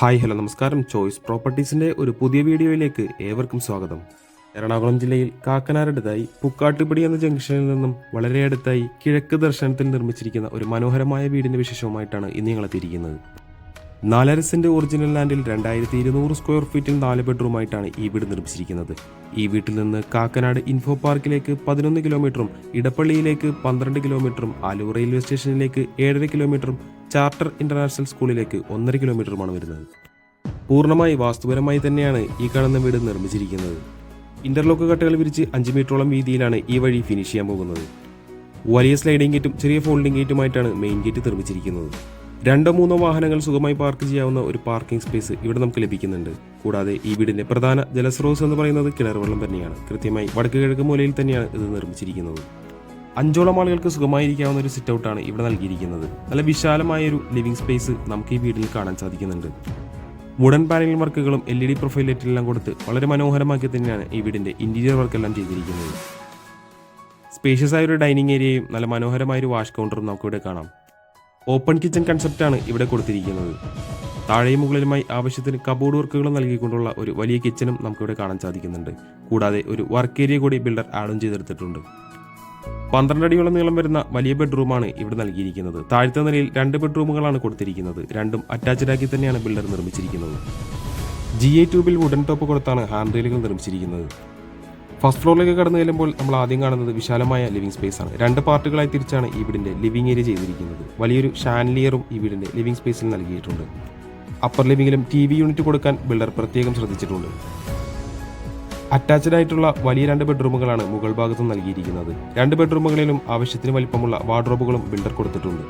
Hi hello നമസ്കാരം. Choice പ്രോപ്പർട്ടീസിൻ്റെ ഒരു പുതിയ വീഡിയോയിലേക്ക് ഏവർക്കും സ്വാഗതം. എറണാകുളം ജില്ലയിൽ കാക്കനാടടുത്തായി പുക്കാട്ടുപടി എന്ന ജംഗ്ഷനിൽ നിന്നും വളരെ അടുത്തായി കിഴക്ക് ദർശനത്തിൽ നിർമ്മിച്ചിരിക്കുന്ന ഒരു മനോഹരമായ വീടിൻ്റെ വിശേഷവുമായിട്ടാണ് ഇന്ന് ഞങ്ങളെത്തിയിരിക്കുന്നത്. 4.5 സെന്റ് ഒറിജിനൽ ലാൻഡിൽ 2200 സ്ക്വയർ ഫീറ്റിൽ 4 ബെഡ്റൂമായിട്ടാണ് ഈ വീട് നിർമ്മിച്ചിരിക്കുന്നത്. ഈ വീട്ടിൽ നിന്ന് കാക്കനാട് ഇൻഫോ പാർക്കിലേക്ക് 11 കിലോമീറ്ററും ഇടപ്പള്ളിയിലേക്ക് 12 കിലോമീറ്ററും ആലൂർ റെയിൽവേ സ്റ്റേഷനിലേക്ക് 7.5 കിലോമീറ്ററും ചാർട്ടർ ഇന്റർനാഷണൽ സ്കൂളിലേക്ക് 1.5 കിലോമീറ്ററുമാണ് വരുന്നത്. പൂർണ്ണമായി വാസ്തുപരമായി തന്നെയാണ് ഈ കാണുന്ന വീട് നിർമ്മിച്ചിരിക്കുന്നത്. ഇന്റർലോക്ക് കട്ടകൾ വിരിച്ച് 5 മീറ്ററോളം വീതിയിലാണ് ഈ വഴി ഫിനിഷ് ചെയ്യാൻ പോകുന്നത്. വലിയ സ്ലൈഡിംഗ് ഗേറ്റും ചെറിയ ഫോൾഡിംഗ് ഗേറ്റുമായിട്ടാണ് മെയിൻ ഗേറ്റ് നിർമ്മിച്ചിരിക്കുന്നത്. 2-3 വാഹനങ്ങൾ സുഖമായി പാർക്ക് ചെയ്യാവുന്ന ഒരു പാർക്കിംഗ് സ്പേസ് ഇവിടെ നമുക്ക് ലഭിക്കുന്നുണ്ട്. കൂടാതെ ഈ വീടിന്റെ പ്രധാന ജലസ്രോതസ് എന്ന് പറയുന്നത് കിണർ വെള്ളം തന്നെയാണ്. കൃത്യമായി വടക്ക് കിഴക്ക് മൂലയിൽ തന്നെയാണ് ഇത് നിർമ്മിച്ചിരിക്കുന്നത്. 5ഓളം ആളുകൾക്ക് സുഖമായിരിക്കാവുന്ന ഒരു സിറ്റ് ഔട്ടാണ് ഇവിടെ നൽകിയിരിക്കുന്നത്. നല്ല വിശാലമായൊരു ലിവിംഗ് സ്പേസ് നമുക്ക് ഈ വീട്ടിൽ കാണാൻ സാധിക്കുന്നുണ്ട്. വുഡൻ പാനൽ വർക്കുകളും LED പ്രൊഫൈൽ ലൈറ്റെല്ലാം കൊടുത്ത് വളരെ മനോഹരമാക്കി തന്നെയാണ് ഈ വീടിന്റെ ഇന്റീരിയർ വർക്കെല്ലാം ചെയ്തിരിക്കുന്നത്. സ്പേഷ്യസ് ആയ ഒരു ഡൈനിങ് ഏരിയയും നല്ല മനോഹരമായൊരു വാഷ് കൗണ്ടറും നമുക്കിവിടെ കാണാം. ഓപ്പൺ കിച്ചൺ കൺസെപ്റ്റാണ് ഇവിടെ കൊടുത്തിരിക്കുന്നത്. താഴെയും മുകളിലുമായി ആവശ്യത്തിന് കബോർഡ് വർക്കുകളും നൽകിക്കൊണ്ടുള്ള ഒരു വലിയ കിച്ചണും നമുക്കിവിടെ കാണാൻ സാധിക്കുന്നുണ്ട്. കൂടാതെ ഒരു വർക്ക് ഏരിയ കൂടി ബിൽഡർ ആഡും ചെയ്തെടുത്തിട്ടുണ്ട്. 12 അടിയോളം നീളം വരുന്ന വലിയ ബെഡ്റൂമാണ് ഇവിടെ നൽകിയിരിക്കുന്നത്. താഴത്തെ നിലയിൽ 2 ബെഡ്റൂമുകളാണ് കൊടുത്തിരിക്കുന്നത്. രണ്ടും അറ്റാച്ച്ഡ് ആക്കി തന്നെയാണ് ബിൽഡർ നിർമ്മിച്ചിരിക്കുന്നത്. GA ട്യൂബിൽ വുഡൻ ടോപ്പ് കൊടുത്താണ് ഹാൻഡ് റെയിലുകൾ നിർമ്മിച്ചിരിക്കുന്നത്. ഫസ്റ്റ് ഫ്ലോറിലേക്ക് കടന്നു ചെല്ലുമ്പോൾ നമ്മൾ ആദ്യം കാണുന്നത് വിശാലമായ ലിവിംഗ് സ്പേസ് ആണ്. 2 പാർട്ടുകളായി തിരിച്ചാണ് ഈ വീടിന്റെ ലിവിംഗ് ഏരിയ ചെയ്തിരിക്കുന്നത്. വലിയൊരു ഷാൻലിയറും ഈ വീടിന്റെ ലിവിംഗ് സ്പേസിൽ നൽകിയിട്ടുണ്ട്. അപ്പർ ലിവിംഗിലും TV യൂണിറ്റ് കൊടുക്കാൻ ബിൽഡർ പ്രത്യേകം ശ്രദ്ധിച്ചിട്ടുണ്ട്. അറ്റാച്ച്ഡ് ആയിട്ടുള്ള വലിയ 2 ബെഡ്റൂമുകളാണ് മുകൾ ഭാഗത്തും നൽകിയിരിക്കുന്നത്. 2 ബെഡ്റൂമുകളിലും ആവശ്യത്തിന് വലിപ്പമുള്ള വാർഡ്രോബുകളും ബിൽഡർ കൊടുത്തിട്ടുണ്ട്.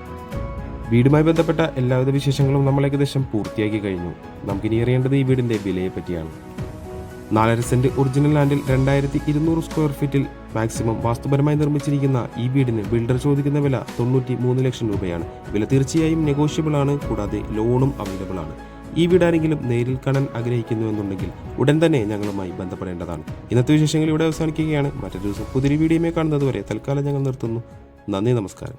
വീടുമായി ബന്ധപ്പെട്ട എല്ലാവിധ വിശേഷങ്ങളും നമ്മൾ ഏകദേശം പൂർത്തിയാക്കി കഴിഞ്ഞു. നമുക്കിനി അറിയേണ്ടത് ഈ വീടിന്റെ വിലയെ പറ്റിയാണ്. 4.5 സെന്റ് ഒറിജിനൽ ലാൻഡിൽ 2200 സ്ക്വയർ ഫീറ്റിൽ മാക്സിമം വാസ്തുപരമായി നിർമ്മിച്ചിരിക്കുന്ന ഈ വീടിന് ബിൽഡർ ചോദിക്കുന്ന വില 93 ലക്ഷം രൂപയാണ്. വില തീർച്ചയായും നെഗോഷ്യബിൾ ആണ്. കൂടാതെ ലോണും അവൈലബിൾ ആണ്. ഈ വീടാരെങ്കിലും നേരിൽ കാണാൻ ആഗ്രഹിക്കുന്നുവെന്നുണ്ടെങ്കിൽ ഉടൻ തന്നെ ഞങ്ങളുമായി ബന്ധപ്പെടേണ്ടതാണ്. ഇന്നത്തെ വിശേഷങ്ങൾ ഇവിടെ അവസാനിക്കുകയാണ്. മറ്റൊരു ദിവസം പുതിയ വീഡിയോയുമായി കാണുന്നത് വരെ തൽക്കാലം ഞങ്ങൾ നിർത്തുന്നു. നന്ദി, നമസ്കാരം.